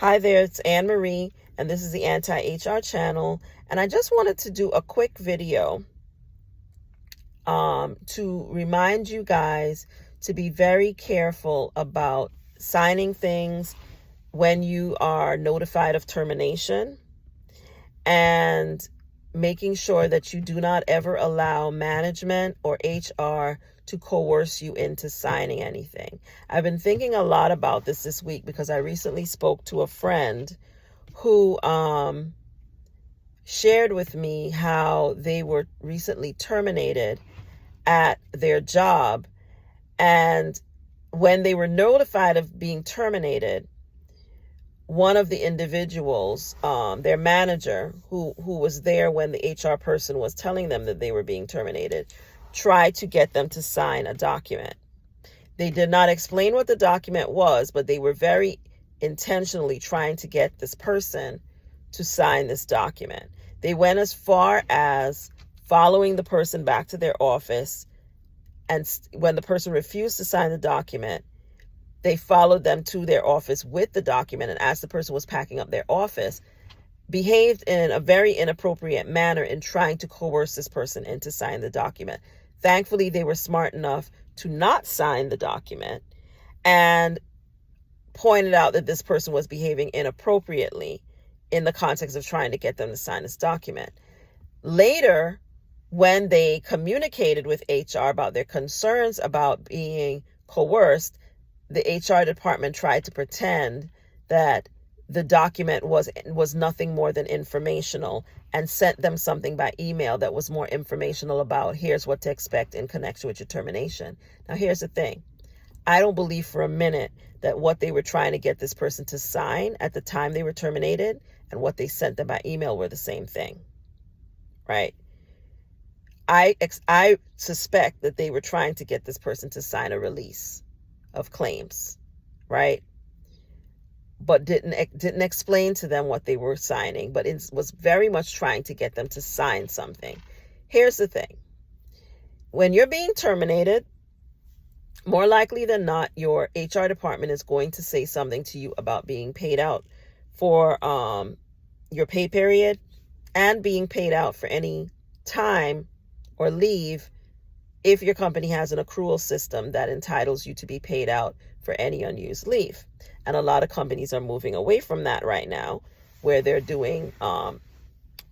Hi there, it's Anne Marie, and this is the Anti-HR channel. And I just wanted to do a quick video to remind you guys to be very careful about signing things when you are notified of termination, and making sure that you do not ever allow management or HR to coerce you into signing anything. I've been thinking a lot about this week because I recently spoke to a friend who shared with me how they were recently terminated at their job. And when they were notified of being terminated, one of the individuals, their manager, who was there when the HR person was telling them that they were being terminated, tried to get them to sign a document. They did not explain what the document was, but they were very intentionally trying to get this person to sign this document. They went as far as following the person back to their office, and when the person refused to sign the document, they followed them to their office with the document, and as the person was packing up their office, behaved in a very inappropriate manner in trying to coerce this person into signing the document. Thankfully, they were smart enough to not sign the document and pointed out that this person was behaving inappropriately in the context of trying to get them to sign this document. Later, when they communicated with HR about their concerns about being coerced, the HR department tried to pretend that the document was nothing more than informational, and sent them something by email that was more informational about here's what to expect in connection with your termination. Now, here's the thing. I don't believe for a minute that what they were trying to get this person to sign at the time they were terminated and what they sent them by email were the same thing, right? I suspect that they were trying to get this person to sign a release of claims, right? But didn't explain to them what they were signing, but it was very much trying to get them to sign something. Here's the thing. When you're being terminated, more likely than not, your HR department is going to say something to you about being paid out for your pay period and being paid out for any time or leave if your company has an accrual system that entitles you to be paid out for any unused leave. And a lot of companies are moving away from that right now, where they're doing,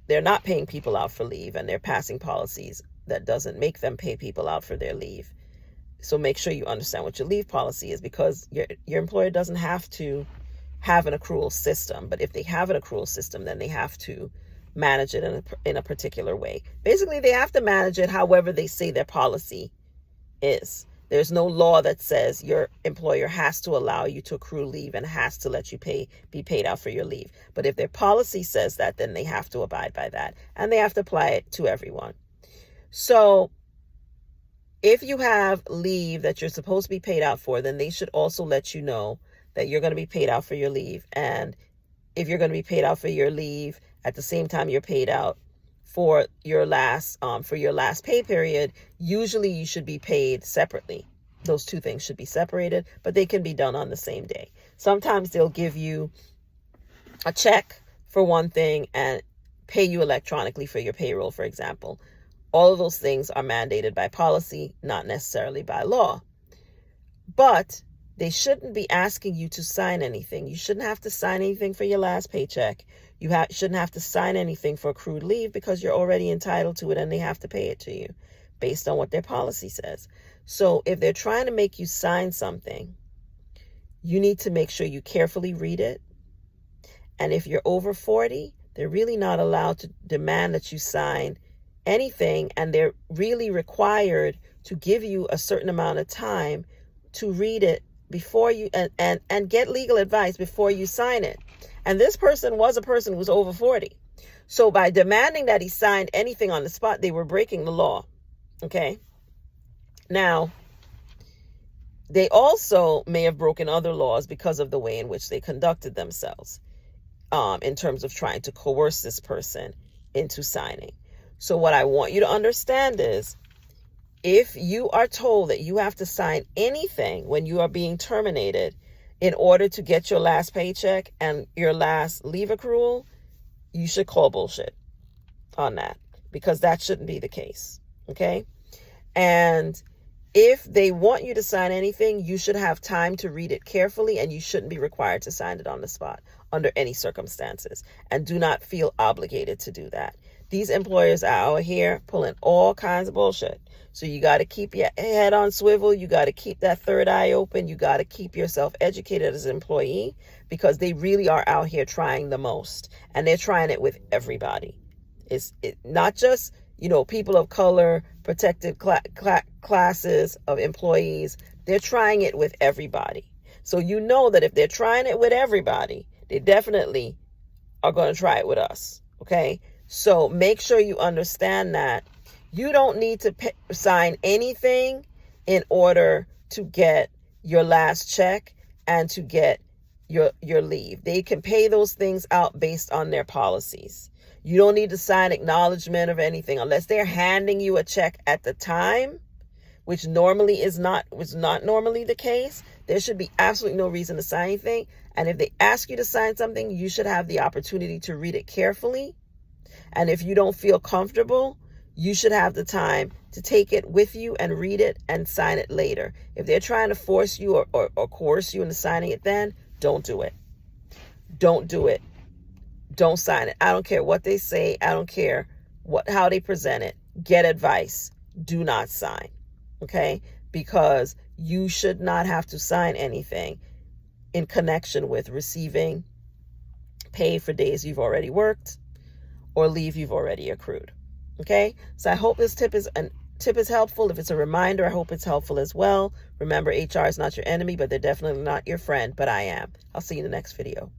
they're not paying people out for leave, and they're passing policies that doesn't make them pay people out for their leave. So make sure you understand what your leave policy is, because your employer doesn't have to have an accrual system. But if they have an accrual system, then they have to manage it in a particular way. Basically, they have to manage it however they say their policy is. There's no law that says your employer has to allow you to accrue leave and has to let you be paid out for your leave. But if their policy says that, then they have to abide by that, and they have to apply it to everyone. So if you have leave that you're supposed to be paid out for, then they should also let you know that you're going to be paid out for your leave. And if you're going to be paid out for your leave at the same time you're paid out for your last pay period, usually you should be paid separately. Those two things should be separated, but they can be done on the same day. Sometimes they'll give you a check for one thing and pay you electronically for your payroll, for example. All of those things are mandated by policy, not necessarily by law. But they shouldn't be asking you to sign anything. You shouldn't have to sign anything for your last paycheck. You shouldn't have to sign anything for accrued leave, because you're already entitled to it and they have to pay it to you based on what their policy says. So if they're trying to make you sign something, you need to make sure you carefully read it. And if you're over 40, they're really not allowed to demand that you sign anything, and they're really required to give you a certain amount of time to read it before you and get legal advice before you sign it. And this person was a person who was over 40. So by demanding that he signed anything on the spot, they were breaking the law. Okay. Now, they also may have broken other laws because of the way in which they conducted themselves, in terms of trying to coerce this person into signing. So what I want you to understand is, if you are told that you have to sign anything when you are being terminated, in order to get your last paycheck and your last leave accrual, you should call bullshit on that, because that shouldn't be the case. Okay? And if they want you to sign anything, you should have time to read it carefully, and you shouldn't be required to sign it on the spot under any circumstances. And do not feel obligated to do that. These employers are out here pulling all kinds of bullshit. So you got to keep your head on swivel. You got to keep that third eye open. You got to keep yourself educated as an employee, because they really are out here trying the most. And they're trying it with everybody. It's not just, people of color, protected classes of employees. They're trying it with everybody. So you know that if they're trying it with everybody, they definitely are going to try it with us. Okay? So make sure you understand that you don't need to sign anything in order to get your last check and to get your leave. They can pay those things out based on their policies. You don't need to sign acknowledgement of anything unless they're handing you a check at the time, which normally was not normally the case. There should be absolutely no reason to sign anything. And if they ask you to sign something, you should have the opportunity to read it carefully. And if you don't feel comfortable, you should have the time to take it with you and read it and sign it later. If they're trying to force you or coerce you into signing it then, don't do it. Don't do it. Don't sign it. I don't care what they say. I don't care how they present it. Get advice. Do not sign. Okay? Because you should not have to sign anything in connection with receiving pay for days you've already worked or leave you've already accrued. Okay? So I hope this tip is helpful. If it's a reminder, I hope it's helpful as well. Remember, HR is not your enemy, but they're definitely not your friend, but I am. I'll see you in the next video.